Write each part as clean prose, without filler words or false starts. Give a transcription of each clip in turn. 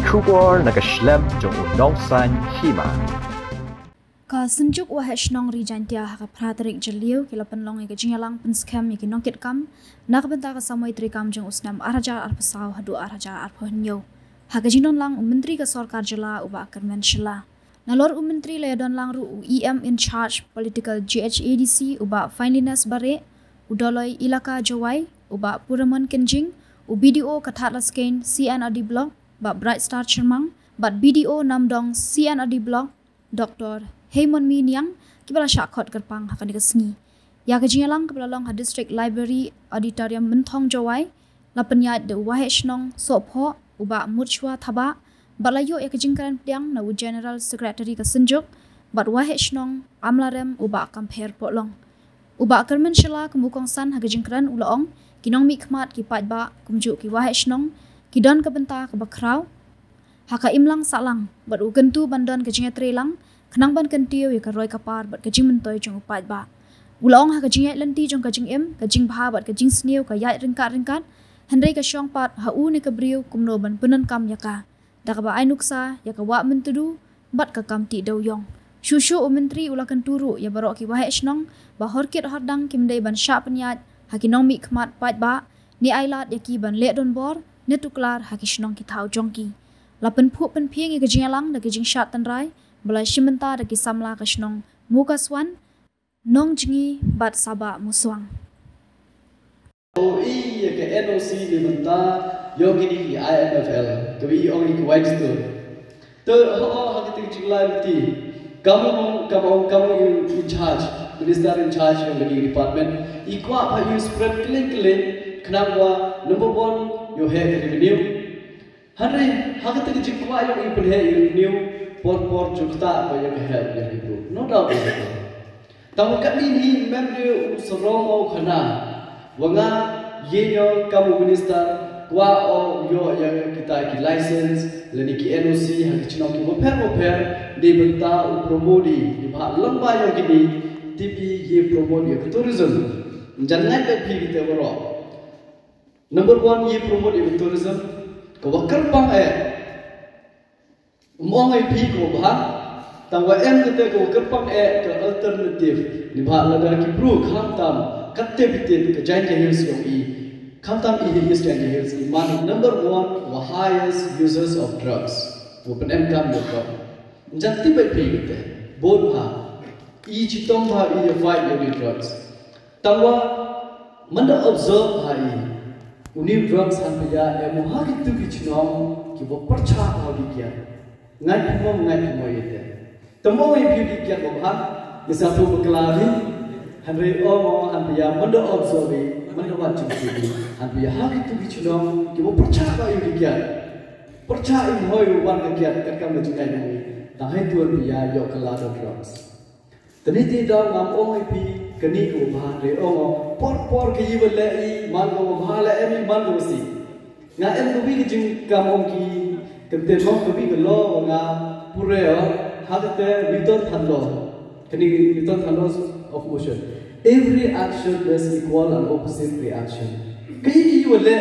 Kubor nakaslem jong unongsan Hima. Ka Synjuk Waheh Shnong Jaiñtia ka Praterik Jeliu kila penlong ke Jaiñtia Pynskhem ke Nongkitkam nak Bynta ka Samoi Treikam jong usnam araja arpasau hadu araja arpohnyo ha ka jinon lang menteri ka sarkar jela uba konvensional nalor menteri le don lang ru EM in charge political GHADC uba finliness bare udoloi ilaka jawai uba puraman kenjing BDO kathatlas kain CNRD block ba Bright Star Chermang bat BDO namdong CNRD block Dr. Hima Niang kibala syakot kerpang hakan dikasni. Ya Jaiñtia lang kibala long ha district library auditorium mentong jawai la penyat de Waheh Shnong sopho uba murchwa thaba balayo ya kejingkaran pediang na general secretary ka Synjuk bat Waheh Shnong amlarem uba compare polong. Uba kermen shela kemukong san ha kejingkaran ulaong kinong mikmat ki patba kumjuk ki Waheh Shnong ki don ka Bynta ka bakraw haka imlang salang bat ugentu bandon ka Jaiñtia trelang kenang ban kentiu ya karoi kapar bat kajing mentoy jong upat ba ulong ha kajing lenti jong kajing kajing bha bat kajing sniu ka yai ringkat hendrai ka syong pat ha u ni ka briu kumno ban penan kam yaka da ka ba ai nuksa ya ka wa mentudu bat ka kam ti dau yong shushu menteri ulakan turu ya barok ki Waheh Shnong ba horkit hardang kimdai ban sya penyat ha kinong mi khmat pat ba ni ailat ya ki ban le don bor ne tuklar ha ki Shnong ki thau jongki lapen phu pen phieng ya kajing lang da kajing syat tan rai Balai Shimenta daki samla ka Shnong muka swan nong jingi bat saba muswang. Iya ke NOC di Bynta yogi di IMFL kebi ongi ke white store. Ter ha kita cingla beti kamu in charge minister in charge yang di department ikwa ha you spread kling kenapa number 1 you have revenue hari ha kita jikwa yang ipen revenue por juta banyak help yang improve no doubt about it tahu kat ni member serong au khana wanga yenyo kamu minister kwa o yo yang kita ki license leni ki NOC han chino ki moper di Bynta promodi di bha lamba yang kini TV ye promodi ke tourism jangan be kita bro number 1 ye promodi tourism ko wakar pang mong ai pi ko bha tangwa kete ko kerpang ke alternative ni bha lada ki bru kham tam katte bitin ke Jaiñtia hills yong I kham tam I hills Jaiñtia hills I man number 1 wa highest users of drugs open kam yo ko janti bai pi kete bod bha I chitong bha I fight yo drugs tangwa manda observe ha I uni drugs han ya emu ha ki tu ki chinong ki bo parcha ha di kya ngai phumo ite tamo I beauty kya ko bha isa tu beklari hanre omo han ya manda observe manda wa chimpi han ya ha ki tu ki chulong ki bo parcha ba yu kya parcha I hoi wan ka kya ka kam chu kai ni ta hai tu ya yo kala do drugs tani ti do ngam ong pi kani ko bha re omo por ki yibale I man ko bha la emi man ko si nga em ko bi jing kam ong ki kete mong kabi gelo nga pureo hakte return thando kani return thando of motion every action is equal and opposite reaction kai wala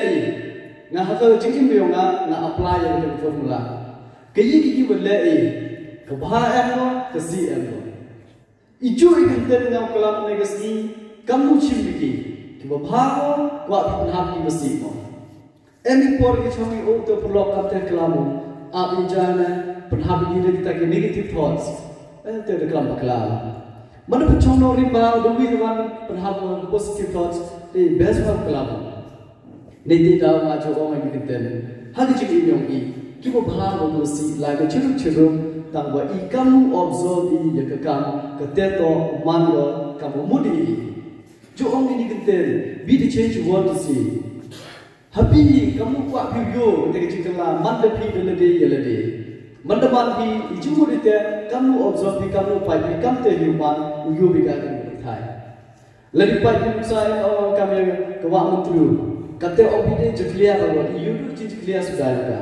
nga hakal chikim yo nga apply yung formula kai wala ka bha em ka si em iju ikante nga kalam negasi kamu chimiki ki bha ko wa pinham ki basi mo Emi por ki chomi o to blok kapten kelamu ab injana penhabi diri kita ke negative thoughts te de kelam baklam mana pechong no rimba do wi wan penhab positive thoughts te best one kelam niti da ma jo ong ngi ten hadi ji ki yong I ki bo bha mo si la ke chirum tang wa I kamu observe I ya ka kam ka te to man lo kamu mudi jo ong ngi ten be the change you want to see Happy kamu kuat video ketika cikala manda pi delade yelade manda man pi ijumu dite kamu observe kamu pai pi kam te human uyu biga kan thai lagi pai pi sai orang kami kawa mentru kate obide jeklia bawa iyu tu jeklia sudah juga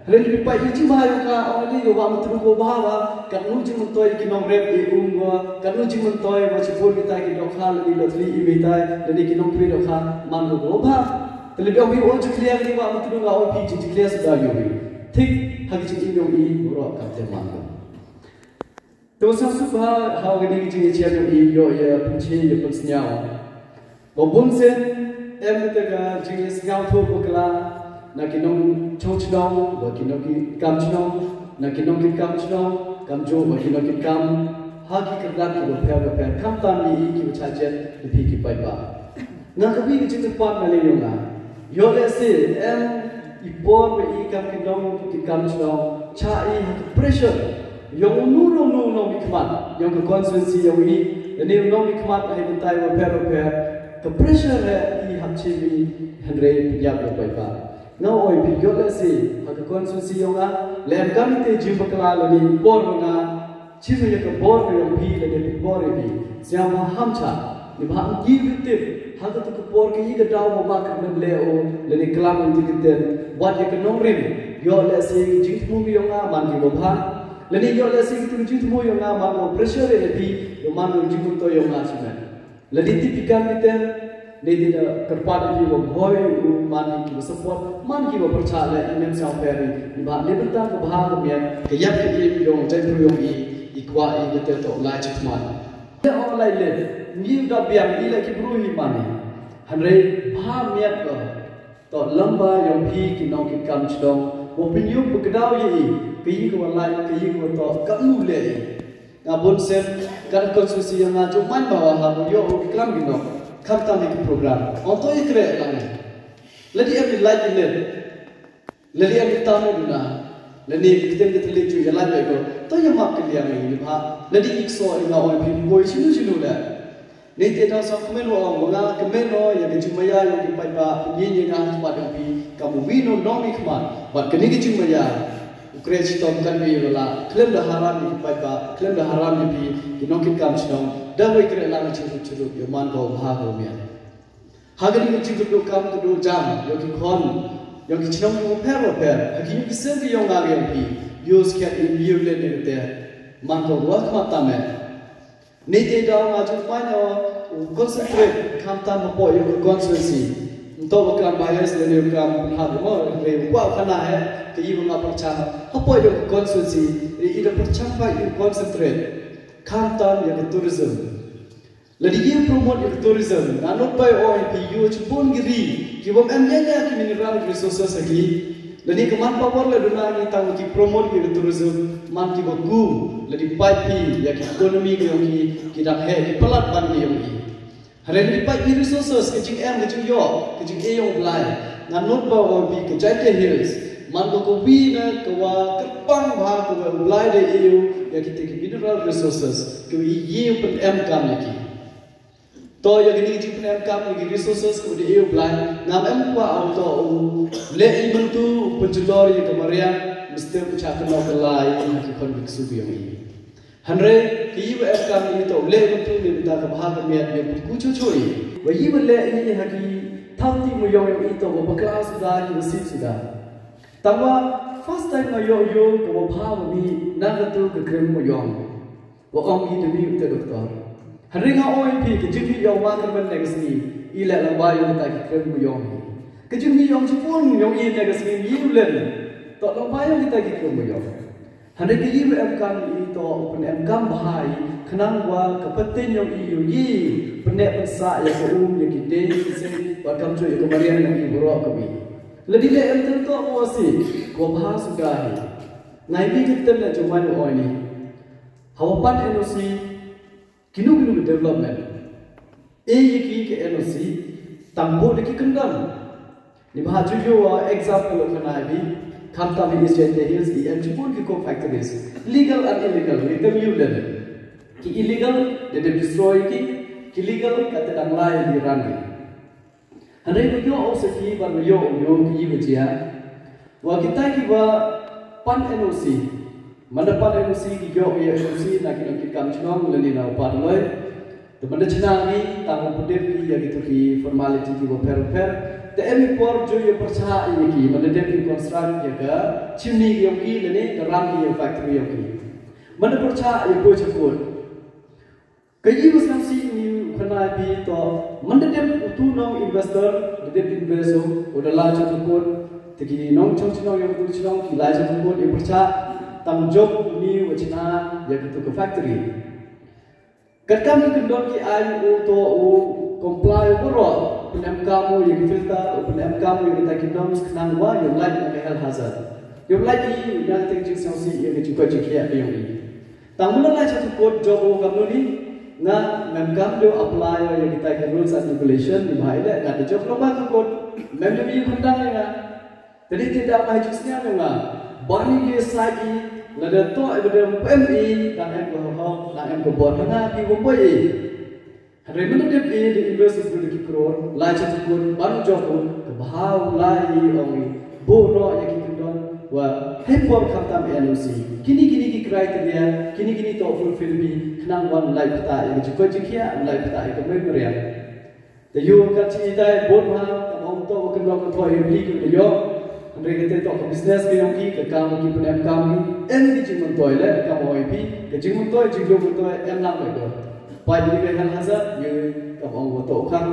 lagi pai pi cuma ka orang ni kawa mentru ko bawa kanu jing mentoi kinong rep I umwa kanu jing mentoi wa chipur kita ki dokha lagi dotli I bitai lagi kinong pi dokha man ko ba Terlebih orang clear ni wa mungkin orang pi clear sudah yo. thích hagi chung yong I bro kam te man ko to sa su ba ha ga ni jing che yong I yo ya punchi ya pun snyao bo bun sen em te ga jing snyao tho bo kala na ki nong chong chnong bo ki nong ki kam chnong na ki nong ki kam chnong kam jo bo ki nong ki kam hagi ka dak bo pher kam tan ni ki cha jet ni phi ki pai ba nga ka bi ki jing pan na le yong na yo le se em ipor be I kam ki nong ki kam chnong cha I ha pressure yong nu no mi kmat yong ka consistency yong I ni no mi kmat ai bin tai bo pher ka pressure re I ham chi mi hanre pyap yo pai ba now oi bi yo le se ha ka consistency yong a lem kam te jim bakla lo ni por na chi me ka bor yo bi le de bor bi siam ham cha ni ba gi vitif ha ka to por ki ga daw mo ba ka le o le ni klam ti ten wat ye ka nong rim yo le se jing mu mi yong a man ki bo ba le ni yo le se tu jing mu yong a man ko pressure le bi yo man ko jing to yong a chi me le di ti pikam ti ten le di da karpa di bo boy u man ki bo support man ki bo percha le inem sa peri ni ba le benta ko ba ko me ke yap ke bi yong jai pro yong I kwa I ge te to la chi man le on lai le ni da biang I le ki bru hi man hanre ba miat ko to lamba yong phi ki nong ki kam chdong bo pin yu bu kdaw yi ki yi ko lai ki yi ko to ka lu le nga bon sen kan konsusi yang nga jo man ba ha bo yo ki klam gi no kham ta ni program on to ikre la ne le di em like ne le di em ta no na le ni kitem de tele ju ya la be ko to ya ma ki ya ni ba le di ik so nga on phi boy chinu le ni te ta sa kmen lo ang mga kmen no ya ke chumaya yo ki pai ba ni ni nga ha pa dong pi ka mu wi no no mi khma ba ke ni ki chumaya ukre chi tom kan wi la klem da haram ni pai ba klem da haram ni pi ki Nongkitkam Shnong da wai kre la chi chu yo man ko ha ko mi ha ga ni chi ku kam ku do jam yo ki khon yo ki chnong yo pher ro pher ha ki ki sen ki yo nga ge pi yo skya in yu le ne te man ko wa khma ta me ni te da ma chu pa no concentrate kam ta mo po yo concentrate to ba kam bias le ne kam ha mo re wa khana hai ke yi ma par cha ha po yo concentrate ri ida par cha pa you concentrate kam ta ya tourism le di promote ya tourism na not by OIP you chu bon giri ki bom em ya ki mineral resources aki le ni kaman power le duna ni ta ki promote ya tourism man ki bo gu le di pai pi ya ki economy ki da he ki palat ban ni yong hare ni pai resources ke jing em ke jing yo ke jing e yong blai na not by OIP ke Jaiñtia hills man ko wi na ko wa kapang ba ko blai de eu ya ki te ki mineral resources ke yi pen em kam ki to ya gini ji pen kam ni resources ko de eu blai ngam em kwa auto le I bentu penjulor ya kemaria mesti pucha kena kelai ki kon biksu bi yo hanre ki yi em kam ni to le bentu ni da ka ba ka me ya ku chu choi wa yi le ni ha ki tham ti mo yo yo to ba class da ki si si da tangwa first time no yo ko ba bi na ga tu ka krem mo yo wa ong I de bi te doctor hanre nga OIP ki ji yo ma ka ban ne ga si I le la ba yo ta ki krem mo yo ke ji yo ji pon yo I ne ga si yi len to la ba yo ta ki krem mo yo hanre ki yi em kam I to pen em kam bahai khnang wa ka patin yo I yo yi pene sa ya ko ya ki de se wa kam jo ko marian ni bro ko bi le di le em ten to mo si ko bha su ga hi ngai bi ki tem na jo man oi ni hawapan NOC kinu development e ki ke NOC tambo de ki kandam ni bha ju yo example of na bi kam ta bi Jaiñtia hills ki em chupon ki ko factories legal and illegal ni tem yu le ki illegal de destroy ki legal ka te dang lai di ran ni hare ko yo also ki ba yo ki yi bejia wa kita ki ba pan NOC mana pan NOC ki yo NOC na ki Nongkitkam Shnong le ni na pa loi to mana china ni ta mo putih ki ya gitu ki formality ki bo per te emi por jo ye percha ini ki mana de ki construct ya ga chimney yo ki le ni the ram ki factory yo ki mana percha ye bo chakut kayi usam si ni khana bi to mana de tu nong investor de investor odala chakut tegi nong Shnong yang betul Shnong kilai satu pun yang percaya tang job ni wajina yang betul ke factory. Ketika mengkendor ki ayu to comply boro penem kamu yang filter penem kamu yang kita kendor kenang wa yang lain yang hal hazard. Yang lain yang tinggi sosial yang juga jikia yang ini. Tang mana lah satu pun job kamu ni na memkam do apply yang kita ke rules and regulation di bahaya na de job lomba tu kot mem lebih kundang ya jadi tidak mai jusnya nga bani ye sai lada to ada PMI dan em ko dan em ko bor na pi bo boy hari mana de di invest tu di crore la cha tu kot ban job ke bahau lai ong bo ro ya ki kundang wa hepor khatam NOC kini kriteria kini to fulfill me kenang wan lai pata yang juga jikia lai pata yang memorial the you kat cita bon ha tamong to kendor ko thoi bli ku yo andre kete to business ke yong ki kam ki punem kam ni en ki jing toy le kam oi pi ke jing toy jing yo toy em lang le do pai ni ke hal hazard ye kam ong to khang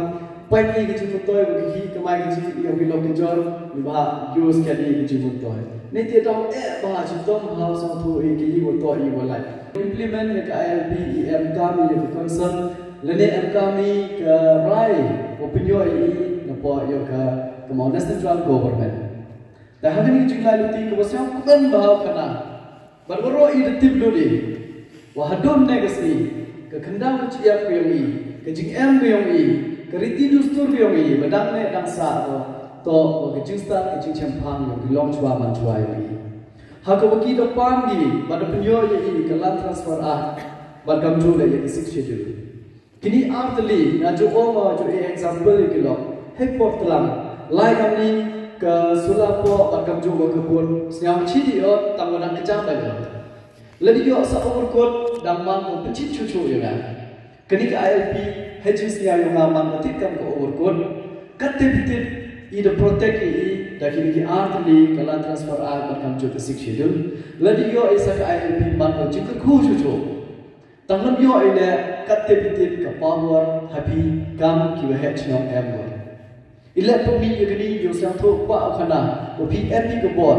pai ni ke jing toy ki kamai ki jing yo ki lo ki jor ni ba use ke ni ki jing toy ni te tong ba chi tom ha sa thu e ki wo to i wo lai implement the ILP em kami yang concern lene em kami ke rai opinion ini napa yo ke national government dah hari ini jumlah luti ke bosnya kuban bahau kana berboro i tip duli wa hadon negasi ke kendang ciap ke yoi ke jing em ke yoi ke riti dustur ke yoi badang ne dang sa to ke jing start ke jing champang yang belong chua man chua yoi hak bagi depan ni pada penyo ini kelan transfer badam tu le yang six schedule kini artli na jo oma jo example ki lo heport telang lai kami ke sulapo badam jo ke pun siang chi yo tangwana kecang dah lagi yo sa overcoat dan mang pecit cucu ya kan kini ke ILP hedges ni yang mang Nongkitkam ke overcoat katebitit ida protect dakini ki artli kala transfer badam jo ke six schedule lagi yo isa ke ILP mang jikku cucu tanglam yo ile katebitit ke power happy kam ki Waheh Shnong ember ile pumi yegni yo sang tho pa khana ko PMP ke bor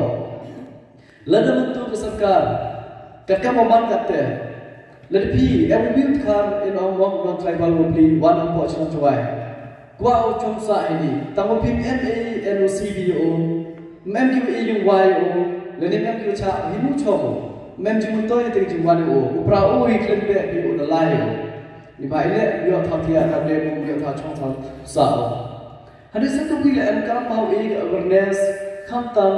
lada bentuk ke sarkar kakak maman kate lada pi build car in on non tribal pli one of po Shnong chwai kwa o chong sa ini tangom PMA NOC video mem ki yung yo lene mem ki cha himu chomo mem jimun toy te jingwan o upra o i klen be bi o la yo ni ba ile yo tha thia ka le mo yo tha chong sa sa hade se to bi le em kam mau e awareness kham tam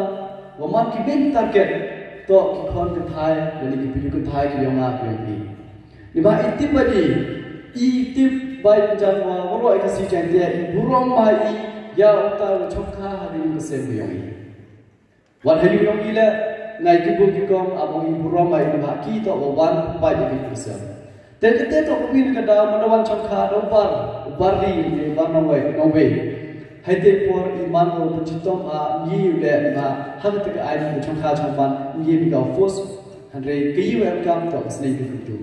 wa man ki ben target to ki khon ke thai le ki pi ku thai ki yo nga ki bi ni ba itip badi i tip bai jan wa ro e ka si Jaiñtia i burong ma i ya uta chong kha hade ni se bi yo i wan heli yo i le nai ki bu ki kom abong i burong ma i ba ki to wan pai di persen te to ko bin ka da manawan chong kha do bar ri ni bar no we hai te por iman ro puchitom yi le ma hang te ka ai ni chong kha chong ban yi bi ka force handre ki yu em kam to snei du tu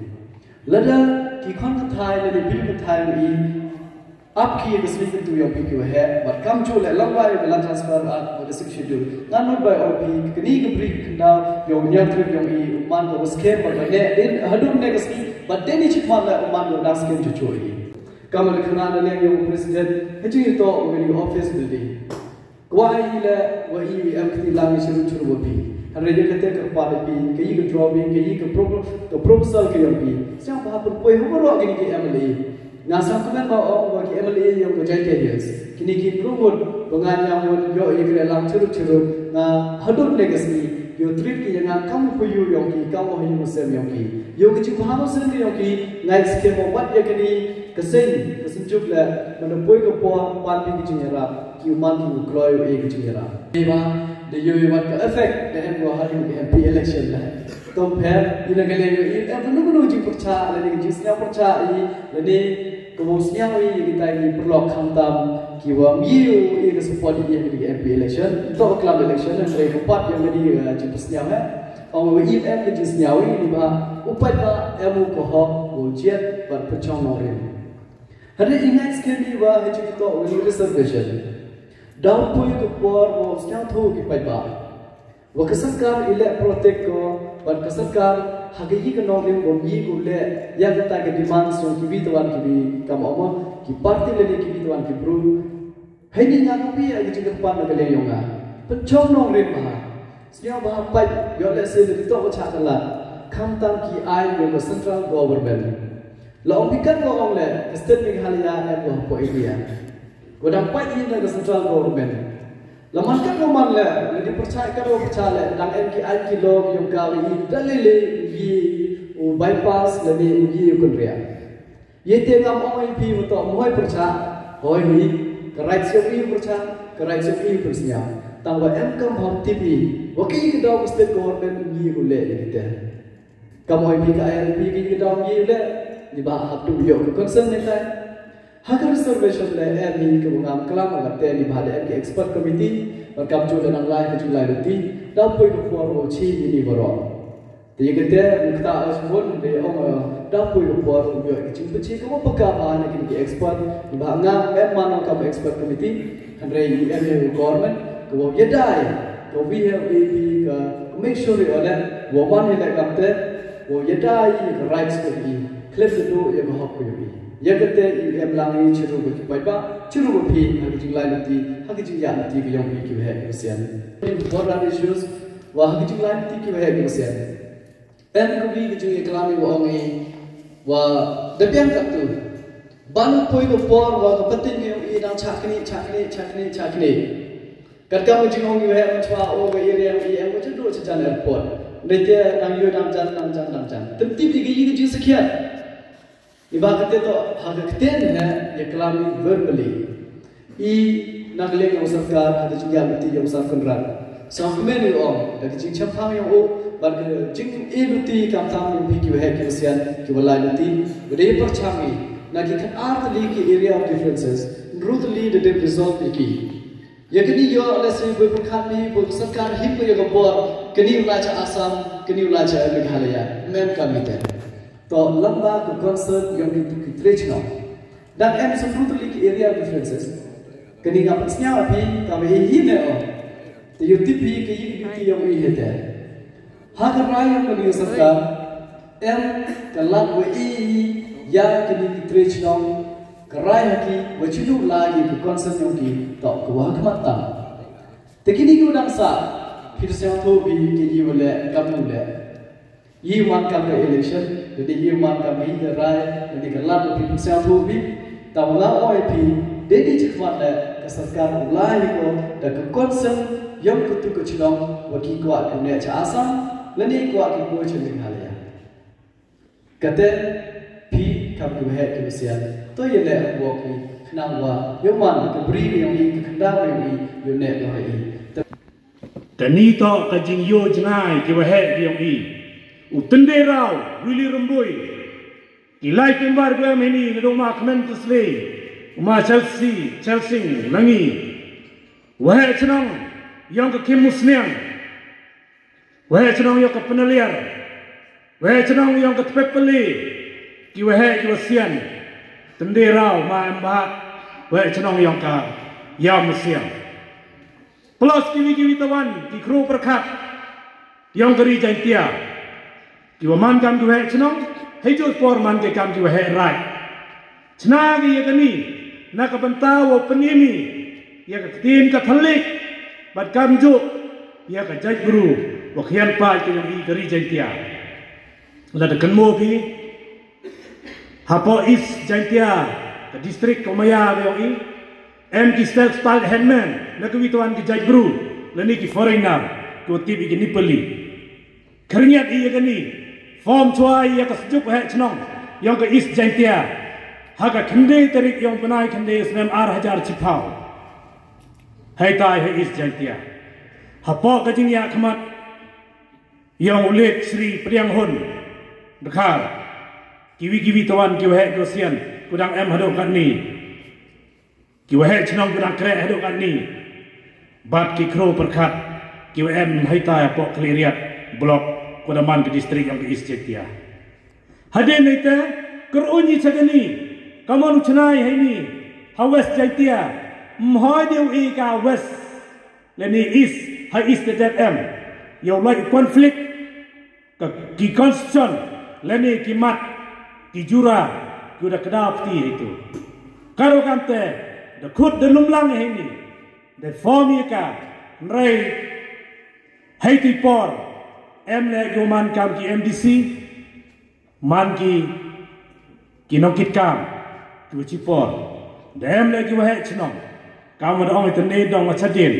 lada ki khon ka thai le bil ka thai ni up ki the snei tu yo pi ki Waheh but kam chu le lamba yo la transfer at the six schedule nan not by op ki ni bri kna yo nya trip yo i man ko scam ba ne din hadum ne ka ski but then ich man la man yo das scam chu chu kamal khana le yo president heji to ngani office building kwai le wa i am khti la mi shiru churu bo bi hare je kate ka pa bi ke yi ka drawing ke yi ka proposal ke yo bi sa ba pun poi ho ro gini ke MLA na sa kuma ba o wa ke MLA yo ko Jaiñtia yes kini ki promote bangan yang yo i ke lang churu na hadun legacy yo trip ki yang kam pu yu yo ki kam ho yu sem yo ki yo ki chu ha mo sem yo ki ngai ske mo wat ye kini kesin jumlah mana boy ke puan pan di jinjara ki uman di gloy e ke jinjara eba de yo wat ke effect de em go hari ke MP election la tom pher ina gele yo e em ji percha le ni jisnya percha i le ni ko snya wi ki tai ni perlok kham tam ki wa miu e ke support di MP election to club election le ko pat yang di ji persnya ha ong wi em ke jisnya wi ni ba upai ba em ko ho go jet par perchong no re hade ingat sekali wa heji to reservation Daw pui ke por mo senyang thu ki pai ba. Wa kesakar ile protect ko, wa kesakar hagi ke nong lim bom yi ko le ya ta ke demand so ki bitwan ki bi kam omo ki party le ki bitwan ki bru. Hai ni nya ko pi agi jing pan ke le yonga. Penchong nong rim ba. Senyang ba pai yo le se le to cha kala. Kam tam ki ai yo central government. La ombikan ko ong le state Meghalaya em lo po India. Wadang pai ini dari central government. Laman kan roman le, dipercaya kan percaya dang MKI kilo yang kami dalile yi u bypass le ni yi kunria. Ye tengam oi pi beto moi percaya, hoi ni kerai siap yi percaya, kerai siap yi percaya. Tangwa M kam hom TV, wakil kedau state government yi ule kita. Kam oi pi ka LP ki kedau yi ule, di bah hab tu yo concern ni tai. Hagar reservation le ni ke bungam kelam agate ni bhale ke expert committee और कब जो लेना लाए के जुलाई रुती तब कोई को फॉर वो ची नहीं बरो तो ये कहते हैं मुक्ता अस्मोन दे ओम तब कोई को फॉर वो जो चिंप ची को पक्का बाहर के लिए एक्सपर्ट भांगा मैं मानो कब expert committee hundred UNA government को वो ये डाय तो वी हैव एपी का मेक श्योर ये वाला वो मान है लगा ते वो ये डाय राइट्स को भी क्लिप दो ये को हक को भी ये कहते हैं लांगी चिरू को पाइबा चिरू को भी हकी जिंगलाई लती हकी जिंग यान लती की योंगी की है क्वेश्चन important issues वह हकी जिंगलाई लती की है क्वेश्चन एम को भी की जिंग इकलामी वो ओंगी वह दबियन कत्तू बानु कोई को पोर वह को पतिन में ये नाम छाकनी करका वो जिंग ओंगी है मचवा ओ वो एरिया में ये मुझे दो चचान एयरपोर्ट नेते नाम यो नाम जान तंती भी की जिंग सखिया Iba kata tu hagakten है ये कलामी verbally I nagle yang sarkar ada juga luti yang sarkan ran sampai ni om dari jing champang yang o bar jing luti kam tham yang bigi है कि उसे कि वाला luti बड़े पर चामी ना कि art li की area of differences rudely the resolve की यकनी यो अलसे कोई प्रकार में वो सरकार हिप को ये बॉर कनी उलाचा आसाम कनी उलाचा मेघालय मैम का मित्र तो लंबा को concern yang itu Treikam dan em sebetulnya ke area differences kini ngapa senyap api kami ini oh tu yo tipi ke ini yang ini ada hagar raya yang bagi serta em kelak we ya kini Treikam kerai haki wajib lagi ke concern yang di tak kuah kematan tekini ke udang sa kita senyap tu bi kini boleh kamu boleh ये मान का election jadi ये मान का भी राय jadi kelak lebih bersatu bi tawala OIP dedi cepat ke सरकार ulai ko dan ke concern yang kutu kecilong waki kuat punya asam lani kuat ki ko cending halaya kata pi kam ku he ke sian to ye le wo ki nang wa yo man ke bri yang ni ke kanda yang ni yo ne lo hai tani to ka jing yo jnai ki wa he yang ni utende rau wili rembui ilai kembar gua meni ngedong makmen tusle uma Chelsea langi wahai Shnong yang ke kim musniang wahai Shnong yang ke penaliar wahai Shnong yang ke tepepeli ki wahai ki wasian tende rau ma amba wahai Shnong yang ka ya musiang plus kiwi tawan ki kru perkat yang keri Jaiñtia Kiwa man kam kiwa hek Shnong, hei jos por man ke kam kiwa hek rai. Chnagi ya kani, na ka Bynta wo penimi, ya ka tin ka thalik, bat kam jo, ya ka jaj guru, wo khian pa ke yang I kari Jaiñtia. La da kan mo pi, hapo is Jaiñtia, ka district Komaya ke yang I, em ki self-styled handman, na ka wituan ki jaj guru, la ni ki foreigner, ko tibi ki nipali. Keringat I ya kani, form chua ya ka Synjuk he Shnong yang ke is Jaiñtia haga khande tarik yang benai khande islam 8000 chipau hai tai he is Jaiñtia hapo ka jing ya khamat yang ulit Sri Priang Hun dekhar kiwi tawan kiwi he gosian kudang em hado kan ni kiwi he Shnong kudang kre hado kan ni bat ki kro perkhat kiwi em hai tai hapo kliriat blok Kudaman ke distrik yang ke Jaiñtia. Hadir nita kerunyi cakani, kamu nucnai hai ni, hawas Jaiñtia, mhoi điều y ka west leni east hay east that em yo like conflict ka ki constitution leni ki mat ki jura kuda kedap ti itu karo kante the khut the lumlang ini the form ka rei haiti por em le yo man kam ki MDC man ki Nongkitkam ki chipor dem le ki Waheh Shnong kam ada ong itne dong achadin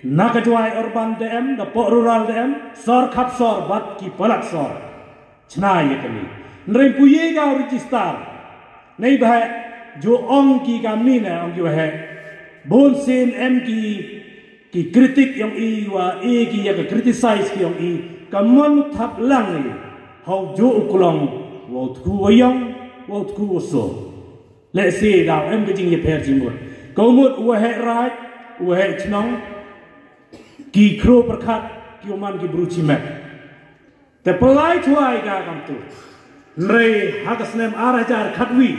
nakajwai urban dem the po rural dem sor khap sor bat ki palak sor chna ye kani nrei puye ga register nei ba jo ong ki kamni na ong ki Waheh bon sin em ki kritik yang i wa e ki ya criticize ki yang i kamon thap lang ni hau jo uklong wo thu yang wo thu so le si da em ke jing ye pher jing mut ko mut Waheh right Waheh Shnong ki kro prakhat ki man ki bruchi mek te pelai thuai ga kam tu rei hakasnem arajar khatwi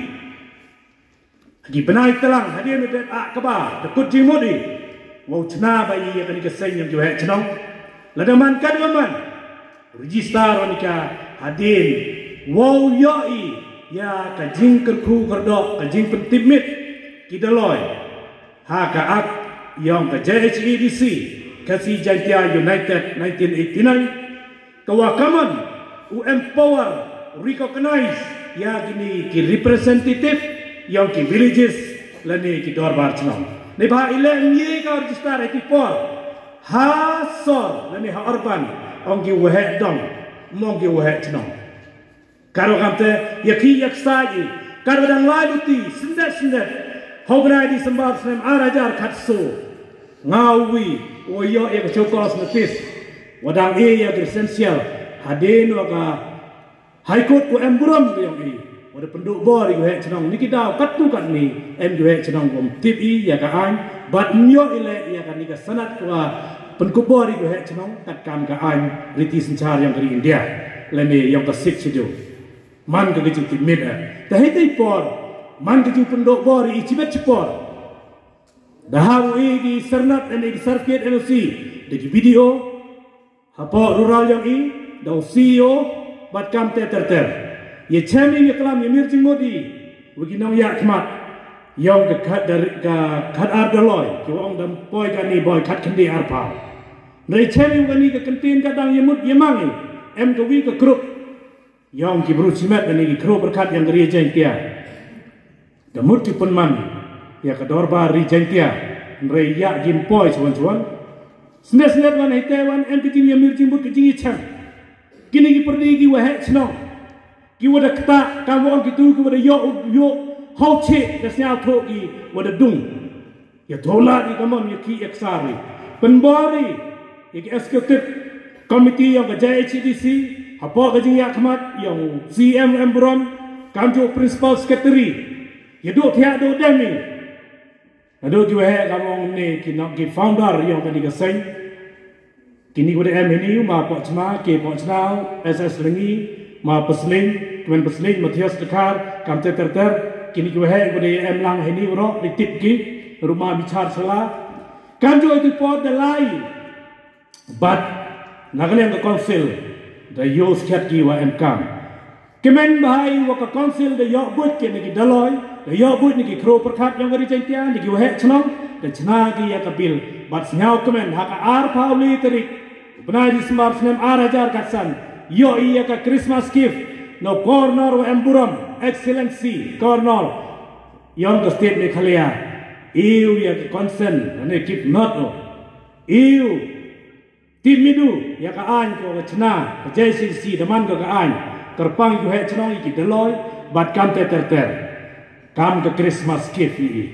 ki benai telang hadir me bet a kaba de kut jing modi wo chna ba yi ka ni ka sen yang Waheh Shnong la de man kan man register onika hadir wo yo i ya ka jing kerku kerdok ka jing pentimit ki daloi ha ka ak yang ka JHEDC kasi Jaiñtia United 1989 kawakaman u empower recognize ya gini ki representative yang ki villages lani ki dorbar Shnong ne ba ile ye ka register eti por ha sor lani ha urban ong ki Waheh dong mong ki Waheh Shnong karo kamte yaki yaksai karo dang laluti sendet hobrai di sembah sem arajar khatso ngawi oyo ya chokos notis wadang e ya essential haden waka high court ko emburam yang i wada penduk bor di Waheh Shnong niki daw katu kat ni em Waheh Shnong bom tip i ya ka an bat nyo ile ya kan nika sanat ko penkubor di Waheh Shnong kat kam ka an riti sencar yang dari India lene yang ka sik sido man ka gijing timit ta hei por man gijing penduk bor i cibet cepor dahau di sernat dan di sertifikat NOC di video apa rural yang i dau CEO bat kam ter ye chami ye kelam ye mirjing modi wagi nong ya khmat yang ke khat dari khat ar daloi ki ong dam poi kan ni boy khat kendi ar pa nei chami wani ke kentin kadang ye mut ye mangi em ke wi ke grup yang ki bru simat dan ni grup berkat yang dari Jaiñtia damut ki penman ya ke dorbar ri Jaiñtia rei ya gim poi chuan snes wan hite wan em ki ye mirjing mut ke jing cham kini ki perdi ki Waheh Shnong ki wada kata kamu orang gitu ki wada yo hau che dasnya tho ki wada dung ya thola di kamam ya ki eksari penbari ya ki executive committee yang ke JHEDC apa ke jing ya khmat yang CM Embrom kamjo principal secretary ya do thia do demi ado ki Waheh kamong ne ki founder yang tadi kesai kini wada em ini ma po chma ke po chnau SS lengi ma pesling tuan pesling Matias dekar kam ter kini Waheh wada em lang ini ro ditip ki rumah bicar sala kamjo itu po dalai but nagalem ke council the youth kat ki wa em kam kemen bahai wa ka council the yo but ke ni daloi the yo but ni ki kro perkhat yang dari Jaiñtia ni Waheh Shnong the chna ki ya kabil but nyau kemen ha ka ar pauli terik benai di sembah senem arajar katsan yo iya ka Christmas gift no corner wa emburam excellency corner yang ke state Meghalaya iu ya ka consent ane keep not no iu timidu ya ka an ko ka chna ka JCC daman ka an kerpang Waheh Shnong ki deloi bat kam ter kam ke Christmas gift ni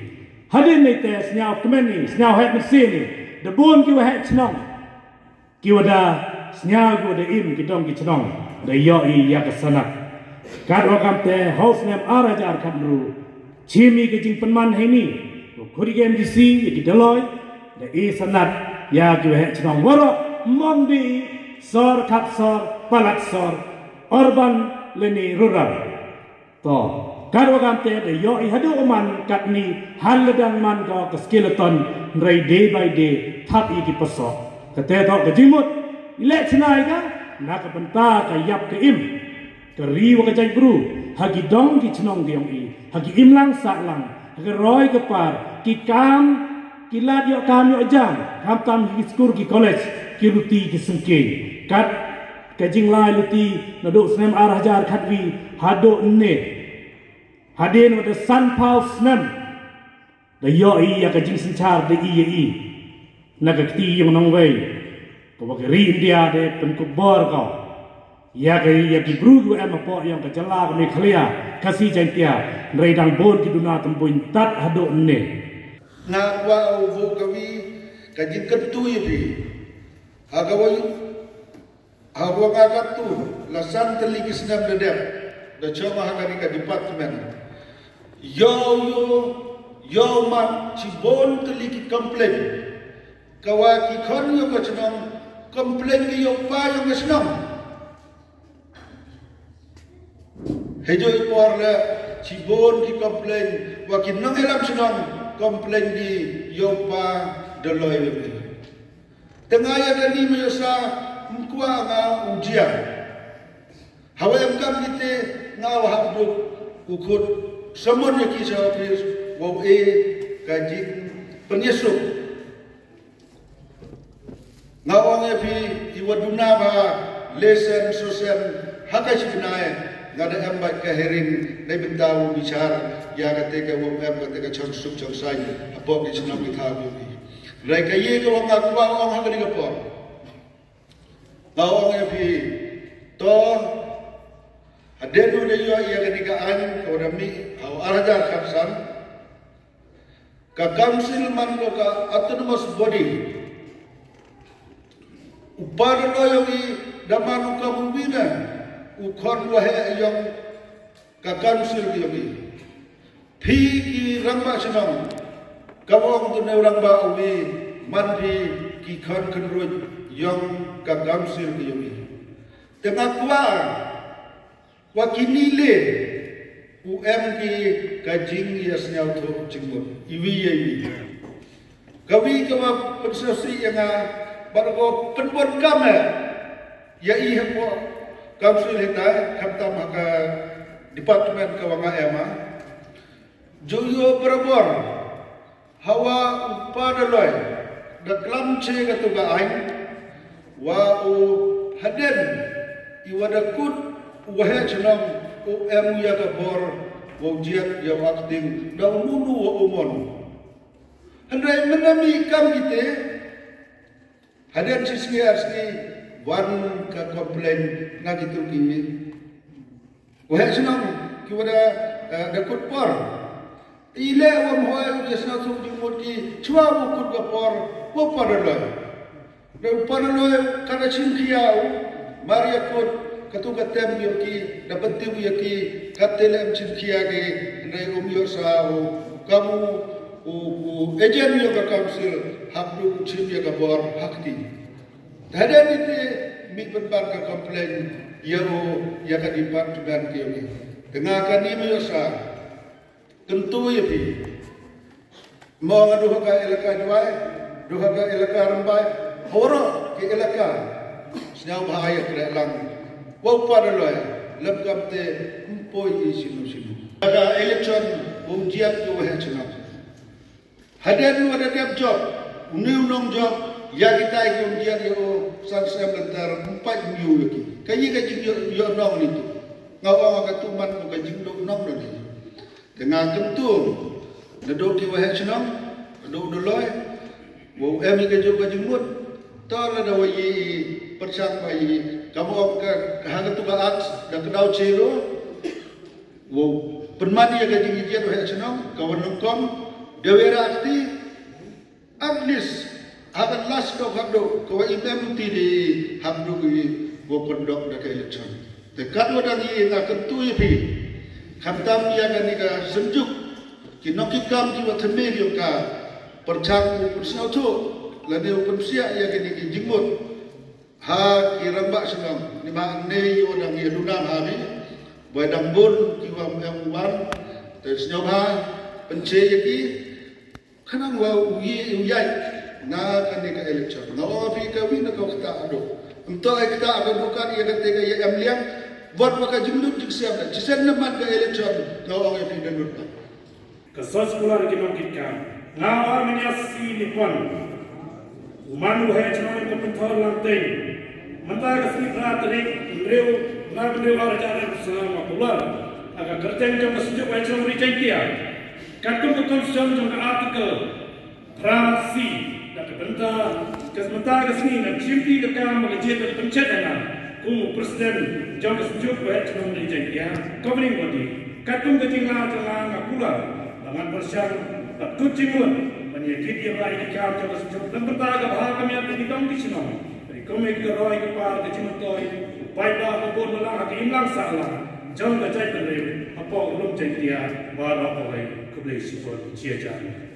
hadin ni tes nyau kemen ni nyau het mesin ni de bon ki Waheh Shnong ki wada snya go de im ki dong ki Shnong de yo i ya ka sanak kad wa kam te house nem arajar kamru chimi ki jing penman he ni khuri game di si ki daloi de i sanat ya ki Waheh Shnong waro mong di sor kap sor palak sor urban leni rural to karwagam te de yo I hadu man kat ni hal ledang man ko ke skeleton rai day by day thap I ki pasok kate to ke jimut ile chnai ka na ka Bynta ka yap ke im ke riwa ke jai bru hagi dong ki Shnong diong I hagi im lang sa lang hagi roi ke par ki kam ki lat yo kam yo jam kam tam ki skur ki college ki ruti ki sengke kat ke jing lai luti na do snem arah jar khatwi hado ne hadin wada san pau snem da yo I ya ke jing senchar de I na ka ti yung nong wei ko ba ri India de pen ko bor ko ya ki bru ko em po yang ka chala me khlia kasi Jaiñtia rei dang bon ki duna tam boin tat hado ne na wa vo kawi ka jin ketu yi agawai hawa ngakatu la san teligi snap de dem da choma hakani ka department yo man cibon teligi komplain kawaki kon yo ka Shnong komplain ki yo pa yo ka Shnong hejo por la cibon ki komplain wakin nong elam Shnong komplain di yo pa de loy tengah ya dari meyosa mkwa nga ujian hawem kam kite nga wahabdu ukut samon yaki sa pris wa kajik penyesuk nga wang epi iwaduna ba lesen sosen hakai sibnai nga da embat ka herin dai Bynta bicar ya kate ka wa em kate ka chon suk chon sai apok di Shnong ki thabu rai ka ye ka wang akwa wang hakani ka por Bawang epi to adenu de yo ya ketika an ko rami au araja kapsan ka council man ko ka autonomous body upar lo yo I damanu ka mubina u khon Waheh yang ka council ki yo phi ki rangba Shnong kawong tu ne rangba uwi man phi ki khon khruj yang ka council ki yomi tengah kwa wakini le UM ki ka jing yes nyau tho jingmo iwi ye kawi ka wa pensasi yang bargo penpon kame ya I hapo council hita khamta maka department ka wanga ema joyo berabor hawa upadaloy da klam che ka tu ga ain wa u haden iwada kut Waheh Shnong u emu ya ka bor wa jiat ya wakting da nunu wa umon handai menami kam kite haden sisgi asli wan ka komplain na gitu kini Waheh Shnong ki wada da kut por ile wa moy jesna su jimot ki chwa bu kut ka por wa padaloy dan panaloy kada Jaiñtia Maria kot katu katem yoki dapat tiu yoki katelem Jaiñtia ke ndai yo sa kamu ejen yo ka council habdu chim yo ka bor hakti thadan ite mi benbar ka komplain yo ya ka department ke yoki tengah kan ni yo sa tentu yoki mau ngadu ka elaka dwai duha ka elaka rambai horo ke elaka senyau bahaya kira lang wau pada loy lem kamte empoi sinu ada election jiat ke Waheh Shnong haden ada tiap job unong job ya kita ke jiat yo sansem lentar 4 minggu lagi kayi ka yo nong itu ngawang ka tuman ko ka jing do nong ni dengan kentung nedok ke Waheh Shnong do loy wau emi ka jo ka jingmut tala da wayi persang bayi kamu ka hanga tu gaat da kedau cero wo penmani ya gaji jiat Waheh Shnong kawan Nongkitkam dewera akti at least hagan las ko habdo ko imam ti di habdo gi wo pondok da ka election te kat wadang yi na kentu yi khamtam ya ga ni ka Synjuk ki Nongkitkam ki wa thme yo ka perchang ku pusau tu lade open sia ya ke ni jingmut ha ki ramba Shnong ni ma ne yo dang ye lunam ha ni Wai dambun kiwa M1 Tersnyoba pencejaki kanang wa uyai na kanika election na ofi ka win ka kata ado untuk kita akan bukan ia kata ya amliang buat maka jumlut siap dah cisen naman ka election na orang yang dinut ka sos kular ki Nongkitkam ngawa menyasi ni pon umanu he chana ko penthor lantai manta ka sni pratrik reu na reu arjana sama kular aga kerten jom Synjuk wa chana Jaiñtia katum jom artikel Prasi dan Bynta sementara ke sini dan cimpi kekam mengejar pencet dengan Presiden jom Synjuk wa Shnong Jaiñtia governing body katum kejingla jelang akula dengan persiang takut cimun menyakiti yang lain kekam jom Synjuk dan Bynta ke bahag kami yang tidak di Shnong dari komik ke roy ke par ke cimutoi baiklah kebun melang ke imlang salah jom ke Jaiñtia apa ulung Jaiñtia baru oleh kebelah sifat ciacan